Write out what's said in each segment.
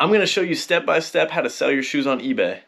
I'm going to show you step by step how to sell your shoes on eBay.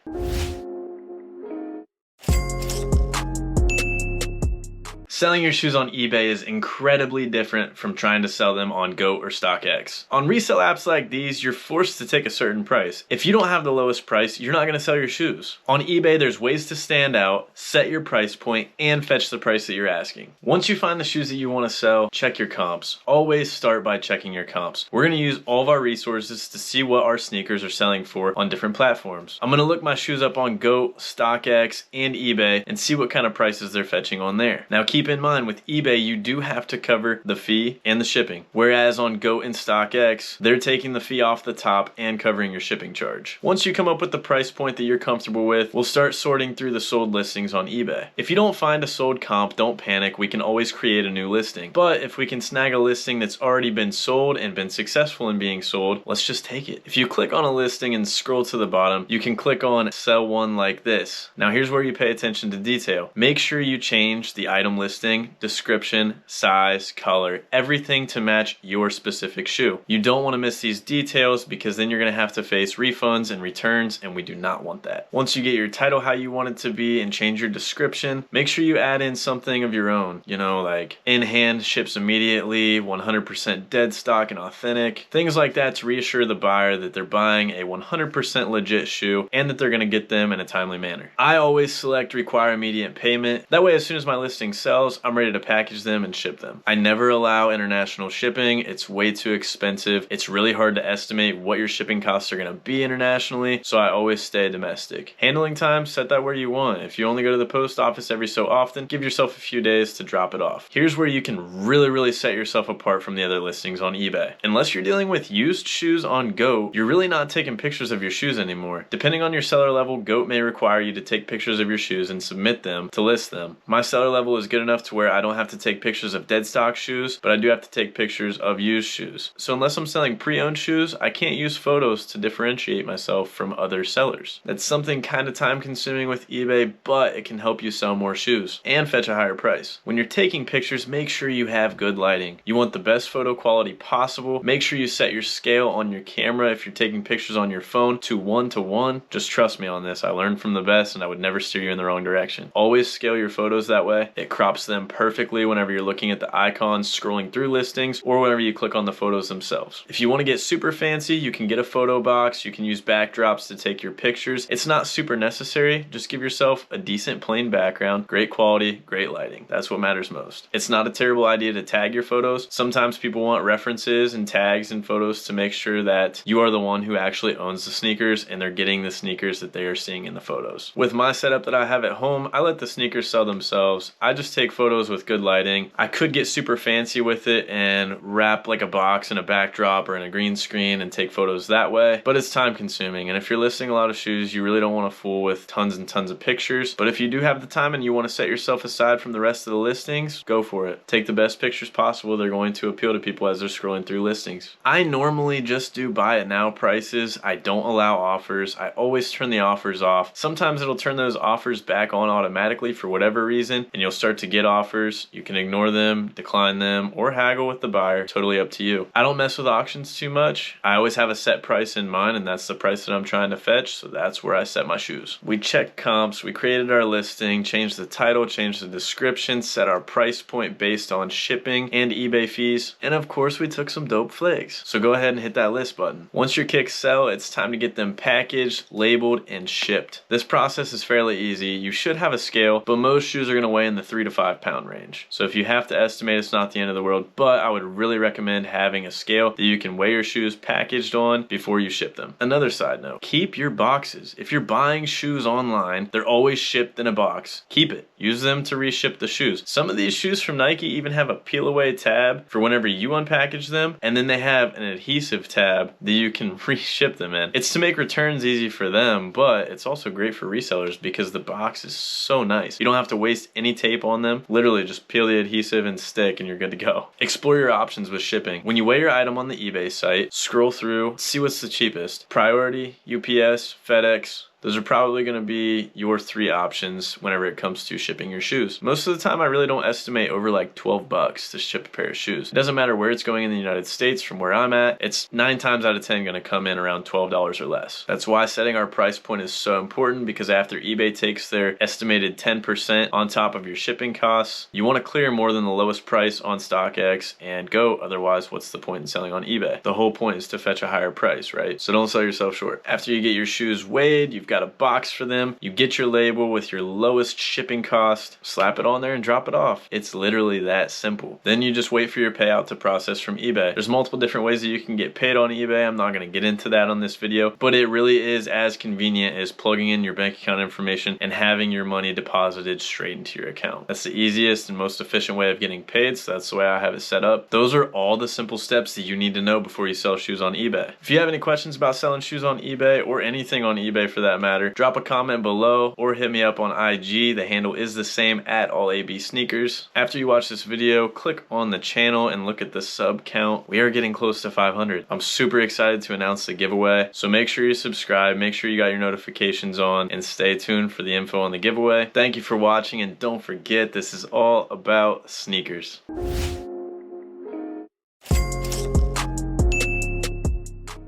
Selling your shoes on eBay is incredibly different from trying to sell them on GOAT or StockX. On resale apps like these, you're forced to take a certain price. If you don't have the lowest price, you're not going to sell your shoes. On eBay, there's ways to stand out, set your price point, and fetch the price that you're asking. Once you find the shoes that you want to sell, check your comps. Always start by checking your comps. We're going to use all of our resources to see what our sneakers are selling for on different platforms. I'm going to look my shoes up on GOAT, StockX, and eBay and see what kind of prices they're fetching on there. Now keep in mind, with eBay, you do have to cover the fee and the shipping, whereas on GOAT and StockX, they're taking the fee off the top and covering your shipping charge. Once you come up with the price point that you're comfortable with, we'll start sorting through the sold listings on eBay. If you don't find a sold comp, don't panic. We can always create a new listing. But if we can snag a listing that's already been sold and been successful in being sold, let's just take it. If you click on a listing and scroll to the bottom, you can click on sell one like this. Now here's where you pay attention to detail. Make sure you change the item listing, description, size, color, everything to match your specific shoe. You don't want to miss these details because then you're going to have to face refunds and returns, and we do not want that. Once you get your title how you want it to be and change your description, make sure you add in something of your own. You know, like in hand, ships immediately, 100% dead stock and authentic. Things like that to reassure the buyer that they're buying a 100% legit shoe and that they're going to get them in a timely manner. I always select require immediate payment. That way, as soon as my listing sells, I'm ready to package them and ship them. I never allow international shipping. It's way too expensive. It's really hard to estimate what your shipping costs are going to be internationally, so I always stay domestic. Handling time, set that where you want. If you only go to the post office every so often, give yourself a few days to drop it off. Here's where you can really set yourself apart from the other listings on eBay. Unless you're dealing with used shoes on GOAT, you're really not taking pictures of your shoes anymore. Depending on your seller level, GOAT may require you to take pictures of your shoes and submit them to list them. My seller level is good enough to where I don't have to take pictures of dead stock shoes, but I do have to take pictures of used shoes. So unless I'm selling pre-owned shoes, I can't use photos to differentiate myself from other sellers. That's something kind of time consuming with eBay, but it can help you sell more shoes and fetch a higher price. When you're taking pictures, make sure you have good lighting. You want the best photo quality possible. Make sure you set your scale on your camera if you're taking pictures on your phone to 1:1. Just trust me on this. I learned from the best and I would never steer you in the wrong direction. Always scale your photos that way. It crops them perfectly whenever you're looking at the icons scrolling through listings or whenever you click on the photos themselves. If you want to get super fancy, you can get a photo box. You can use backdrops to take your pictures. It's not super necessary. Just give yourself a decent plain background, great quality, great lighting. That's what matters most. It's not a terrible idea to tag your photos. Sometimes people want references and tags and photos to make sure that you are the one who actually owns the sneakers and they're getting the sneakers that they are seeing in the photos. With my setup that I have at home, I let the sneakers sell themselves. I just take photos with good lighting. I could get super fancy with it and wrap like a box in a backdrop or in a green screen and take photos that way, but it's time consuming. And if you're listing a lot of shoes, you really don't want to fool with tons and tons of pictures. But if you do have the time and you want to set yourself aside from the rest of the listings, go for it. Take the best pictures possible. They're going to appeal to people as they're scrolling through listings. I normally just do buy it now prices. I don't allow offers. I always turn the offers off. Sometimes it'll turn those offers back on automatically for whatever reason, and you'll start to get offers. You can ignore them, decline them, or haggle with the buyer. Totally up to you. I don't mess with auctions too much. I always have a set price in mind, and that's the price that I'm trying to fetch, so that's where I set my shoes. We checked comps, we created our listing, changed the title, changed the description, set our price point based on shipping and eBay fees, and of course we took some dope flags. So go ahead and hit that list button. Once your kicks sell, it's time to get them packaged, labeled, and shipped. This process is fairly easy. You should have a scale, but most shoes are going to weigh in the 3 to 5 pound range. So if you have to estimate, it's not the end of the world, but I would really recommend having a scale that you can weigh your shoes packaged on before you ship them. Another side note, keep your boxes. If you're buying shoes online, they're always shipped in a box. Keep it. Use them to reship the shoes. Some of these shoes from Nike even have a peel away tab for whenever you unpackage them, and then they have an adhesive tab that you can reship them in. It's to make returns easy for them, but it's also great for resellers because the box is so nice. You don't have to waste any tape on them. Literally just peel the adhesive and stick and you're good to go. Explore your options with shipping. When you weigh your item on the eBay site, scroll through, see what's the cheapest. Priority, UPS, FedEx. Those are probably going to be your 3 options whenever it comes to shipping your shoes. Most of the time I really don't estimate over like 12 bucks to ship a pair of shoes. It doesn't matter where it's going in the United States from where I'm at, it's 9 times out of 10 going to come in around $12 or less. That's why setting our price point is so important, because after eBay takes their estimated 10% on top of your shipping costs, you want to clear more than the lowest price on StockX and Go, otherwise what's the point in selling on eBay? The whole point is to fetch a higher price, right? So don't sell yourself short. After you get your shoes weighed, you've got a box for them, you get your label with your lowest shipping cost, slap it on there and drop it off. It's literally that simple. Then you just wait for your payout to process from eBay. There's multiple different ways that you can get paid on eBay. I'm not going to get into that on this video, but it really is as convenient as plugging in your bank account information and having your money deposited straight into your account. That's the easiest and most efficient way of getting paid, so that's the way I have it set up. Those are all the simple steps that you need to know before you sell shoes on eBay. If you have any questions about selling shoes on eBay, or anything on eBay for that matter, drop a comment below or hit me up on IG. The handle is the same, at @AllABSneakers. After you watch this video, click on the channel and look at the sub count. We are getting close to 500. I'm super excited to announce the giveaway, so make sure you subscribe, make sure you got your notifications on, and stay tuned for the info on the giveaway. Thank you for watching, and don't forget, this is all about sneakers.